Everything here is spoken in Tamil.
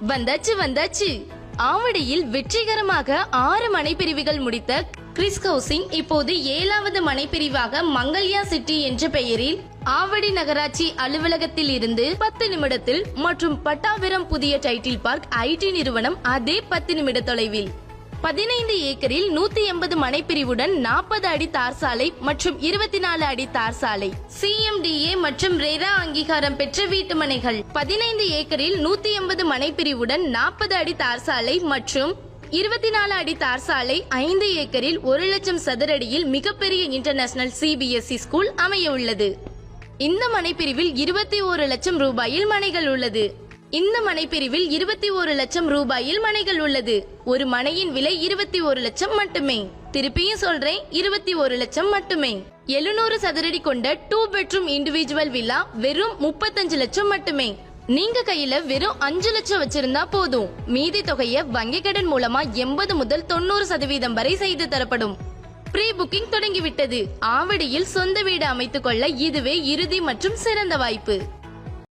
வந்தாச்சு வந்தாச்சு. ஆவடியில் வெற்றிகரமாக 6 மனைப்பிரிவுகள் முடித்த கிறிஸ் ஹவுசிங் இப்போது 7வது மனைப்பிரிவாக மங்கல்யா சிட்டி என்ற பெயரில் ஆவடி நகராட்சி அலுவலகத்தில் இருந்து 10 நிமிடத்தில் மற்றும் பட்டாபிரம் புதிய டைட்டில் பார்க் ஐடி நிறுவனம் அதே 10 நிமிட தொலைவில் 15 ஏக்கரில் 180 மனைப்பிரிவுடன் 40 அடி தார் சாலை மற்றும் 24 அடி தார் சாலை, CMDA மற்றும் ரெரா அங்கீகாரம் பெற்ற வீட்டு மனைகள். 15 ஏக்கரில் 180 மனைப்பிரிவுடன் 40 அடி தார் சாலை மற்றும் 24 அடி தார் சாலை, 5 ஏக்கரில் 1 லட்சம் சதுரடியில் மிகப்பெரிய இன்டர்நேஷனல் CBSE ஸ்கூல் அமைய உள்ளது. இந்த மனைப்பிரிவில் 21 லட்சம் ரூபாயில் மனைகள் உள்ளது. இந்த மனைப்பிரிவில் 21 லட்சம் ரூபாயில் மனைகள் உள்ளது. ஒரு மனையின் விலை 21 லட்சம் மட்டுமே. திருப்பியும் சொல்றேன், 21 லட்சம் மட்டுமே. 700 சதுரடி கொண்ட 2 பெட்ரூம் இண்டிவிஜுவல் வில்லா வெறும் 35 லட்சம் மட்டுமே. நீங்க கையில வெறும் 5 லட்சம் வச்சிருந்தா போதும். மீதி தொகையை வங்கி கடன் மூலமா 80 முதல் 90% வரை செய்து தரப்படும். ப்ரீ புக்கிங் தொடங்கிவிட்டது. ஆவடியில் சொந்த வீடு அமைத்துக் கொள்ள இதுவே இறுதி மற்றும் சிறந்த வாய்ப்பு.